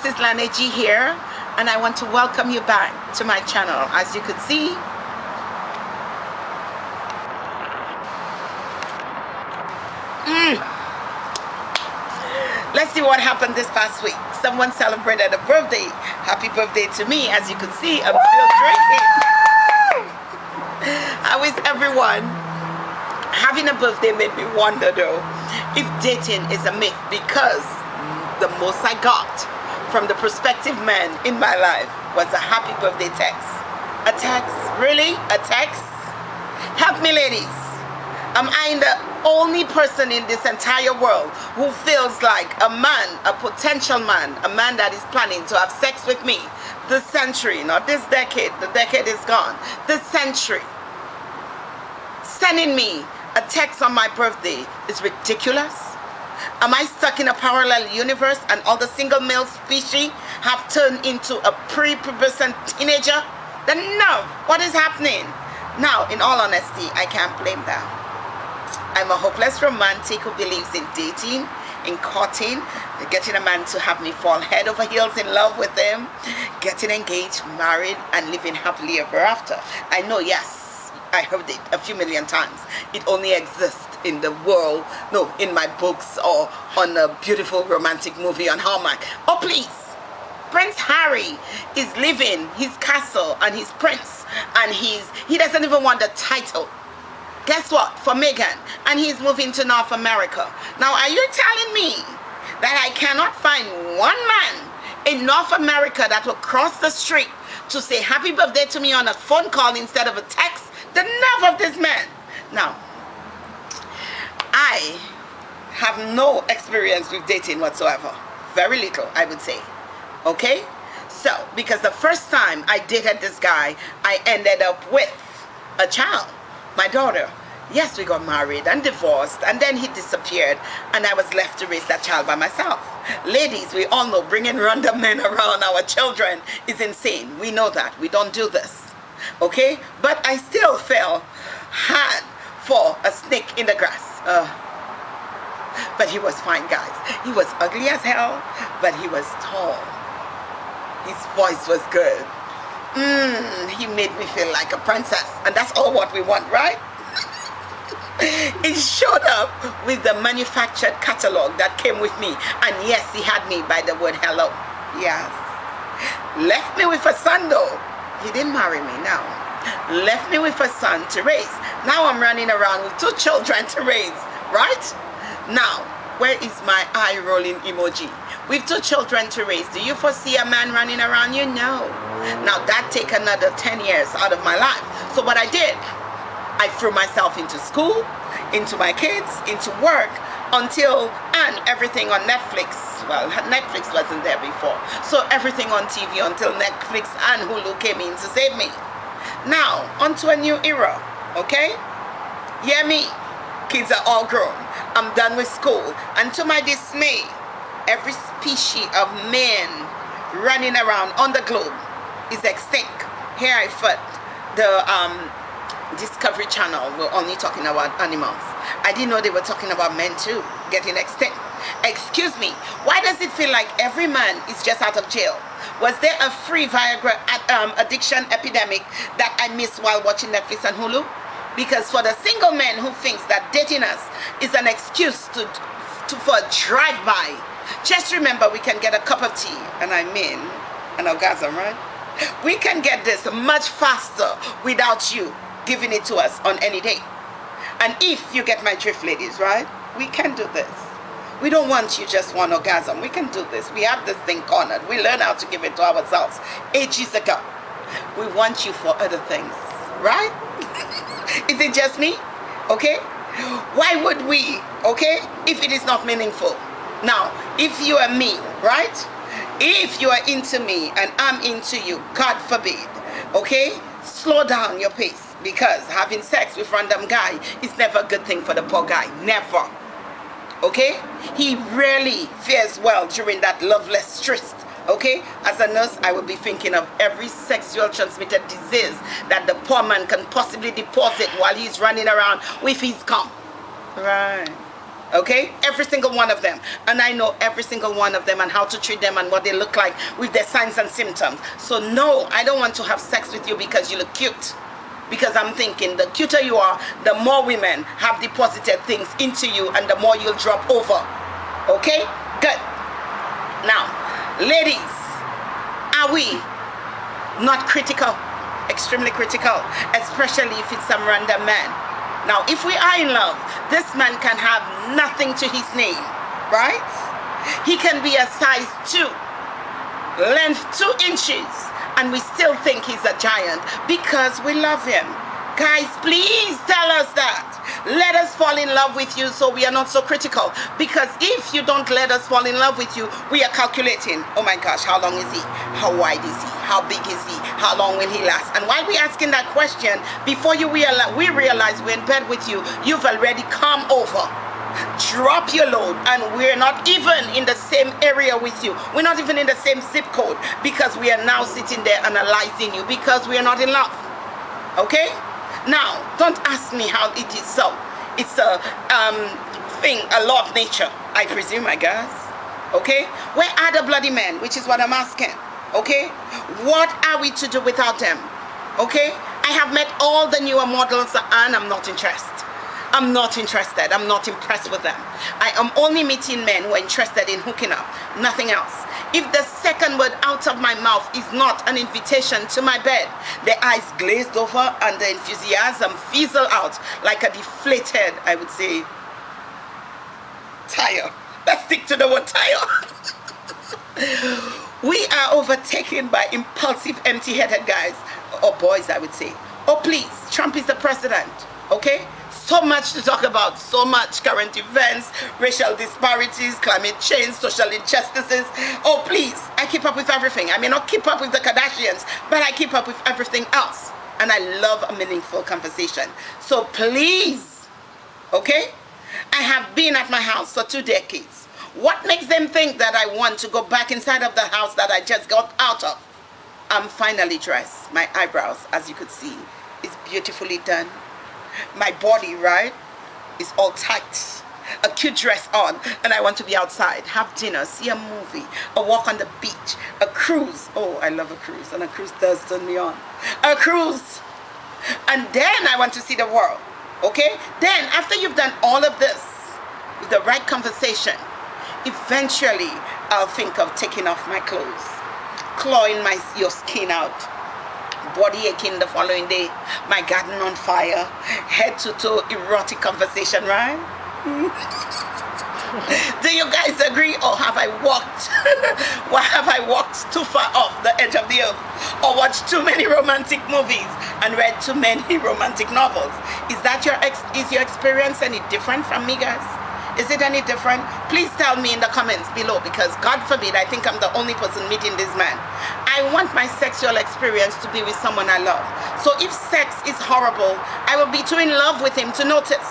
this is Laneji here, and I want to welcome you back to my channel. As you could see, let's see what happened this past week. Someone celebrated a birthday. Happy birthday to me. As you can see, I'm still drinking. How is everyone? Having a birthday made me wonder though if dating is a myth, because the most I got from the prospective man in my life was a happy birthday text. A text? Really? A text? Help me, ladies. Am I the only person in this entire world who feels like a man, a potential man, a man that is planning to have sex with me this century, not this decade, the decade is gone, this century, sending me a text on my birthday is ridiculous? Am I stuck in a parallel universe and all the single male species have turned into a prepubescent teenager? Then no, what is happening? Now, in all honesty, I can't blame that. I'm a hopeless romantic who believes in dating, in courting, getting a man to have me fall head over heels in love with him, getting engaged, married, and living happily ever after. I know, yes, I heard it a few million times. It only exists in the world, no, in my books or on a beautiful romantic movie on Hallmark. Oh, please. Prince Harry is living his castle and his prince, and he doesn't even want the title. Guess what? For Meghan, and he's moving to North America. Now, are you telling me that I cannot find one man in North America that will cross the street to say happy birthday to me on a phone call instead of a text? The nerve of this man. Now, I have no experience with dating whatsoever. Very little, I would say. Okay? So, because the first time I dated this guy, I ended up with a child. My daughter. Yes, we got married and divorced, and then he disappeared, and I was left to raise that child by myself. Ladies, we all know bringing random men around our children is insane. We know that. We don't do this. Okay? But I still felt hard for a snake in the grass. But he was fine, guys. He was ugly as hell, but he was tall. His voice was good. He made me feel like a princess, and that's all what we want, right? He showed up with the manufactured catalog that came with me, and yes, he had me by the word hello. Yes. Left me with a son though. He didn't marry me, no. Left me with a son to raise. Now I'm running around with 2 children to raise, right? Now, where is my eye rolling emoji? With 2 children to raise, do you foresee a man running around you? No. Now that take another 10 years out of my life. So what I did, I threw myself into school, into my kids, into work, and everything on Netflix. Well, Netflix wasn't there before. So everything on TV until Netflix and Hulu came in to save me. Now, onto a new era, okay? Hear me. Kids are all grown. I'm done with school. And to my dismay, every species of men running around on the globe is extinct. Here I thought the Discovery Channel were only talking about animals. I didn't know they were talking about men too, getting extinct. Excuse me, why does it feel like every man is just out of jail? Was there a free Viagra addiction epidemic that I missed while watching Netflix and Hulu? Because for the single man who thinks that dating us is an excuse for a drive-by, just remember we can get a cup of tea, and I mean an orgasm, right? We can get this much faster without you giving it to us on any day. And if you get my drift, ladies, right? We can do this. We don't want you just one orgasm. We can do this. We have this thing cornered. We learn how to give it to ourselves ages ago. We want you for other things, right? Is it just me? Okay? Why would we, okay, if it is not meaningful? Now, if you are me, right? If you are into me and I'm into you, God forbid, okay? Slow down your pace, because having sex with random guy is never a good thing for the poor guy. Never. Okay? He rarely fares well during that loveless tryst. Okay? As a nurse, I would be thinking of every sexual transmitted disease that the poor man can possibly deposit while he's running around with his cum. Right. Okay, every single one of them, and I know every single one of them and how to treat them and what they look like with their signs and symptoms. So no, I don't want to have sex with you because you look cute, because I'm thinking the cuter you are, the more women have deposited things into you and the more you'll drop over. Okay, good. Now ladies, are we not critical? Extremely critical, especially if it's some random man. Now, if we are in love, this man can have nothing to his name, right? He can be a size 2, length 2 inches, and we still think he's a giant because we love him. Guys, please tell us that. Let us fall in love with you so we are not so critical. Because if you don't let us fall in love with you, we are calculating, oh my gosh, how long is he? How wide is he? How big is he? How long will he last? And while we're asking that question, before we realize we're in bed with you, you've already come over. Drop your load, and we're not even in the same area with you. We're not even in the same zip code, because we are now sitting there analyzing you because we are not in love. Okay? Now, don't ask me how it is so. It's a law of nature, I presume, I guess. Okay? Where are the bloody men? Which is what I'm asking. Okay? What are we to do without them? Okay? I have met all the newer models and I'm not interested. I'm not interested. I'm not impressed with them. I am only meeting men who are interested in hooking up. Nothing else. If the second word out of my mouth is not an invitation to my bed, the eyes glazed over and the enthusiasm fizzle out like a deflated, I would say, tire. Let's stick to the word tire. We are overtaken by impulsive, empty-headed guys, or boys, I would say. Oh, please, Trump is the president, okay? So much to talk about, so much current events, racial disparities, climate change, social injustices. Oh, please, I keep up with everything. I may not keep up with the Kardashians, but I keep up with everything else. And I love a meaningful conversation. So please, okay? I have been at my house for 2 decades. What makes them think that I want to go back inside of the house that I just got out of? I'm finally dressed. My eyebrows, as you could see, is beautifully done. My body, right, is all tight. A cute dress on, and I want to be outside, have dinner, see a movie, a walk on the beach, a cruise. Oh, I love a cruise, and a cruise does turn me on. A cruise. And then I want to see the world, okay? Then, after you've done all of this, with the right conversation, eventually I'll think of taking off my clothes, clawing your skin out, body aching the following day, my garden on fire, head to toe erotic conversation, right? Do you guys agree, or have I walked too far off the edge of the earth, or watched too many romantic movies and read too many romantic novels? Is your experience any different from me, guys? Is it any different? Please tell me in the comments below, because God forbid, I think I'm the only person meeting this man. I want my sexual experience to be with someone I love. So if sex is horrible, I will be too in love with him to notice.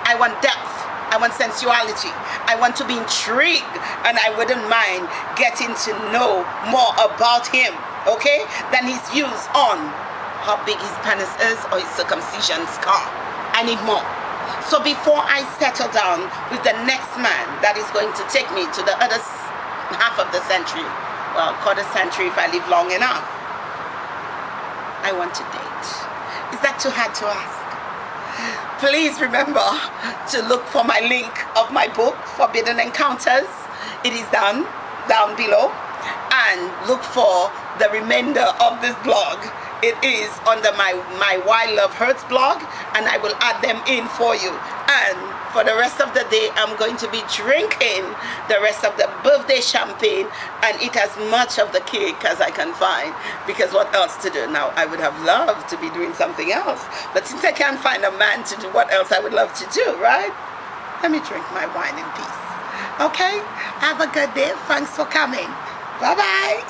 I want depth. I want sensuality. I want to be intrigued, and I wouldn't mind getting to know more about him, okay, than his views on how big his penis is or his circumcision scar. I need more. So before I settle down with the next man that is going to take me to the other half of the century, well, quarter century if I live long enough, I want to date. Is that too hard to ask? Please remember to look for my link of my book, Forbidden Encounters. It is down below. And look for the remainder of this blog. It is under my Why Love Hurts blog, and I will add them in for you. And for the rest of the day, I'm going to be drinking the rest of the birthday champagne and eat as much of the cake as I can find, because what else to do? Now, I would have loved to be doing something else, but since I can't find a man to do what else I would love to do, right? Let me drink my wine in peace. Okay? Have a good day. Thanks for coming. Bye-bye.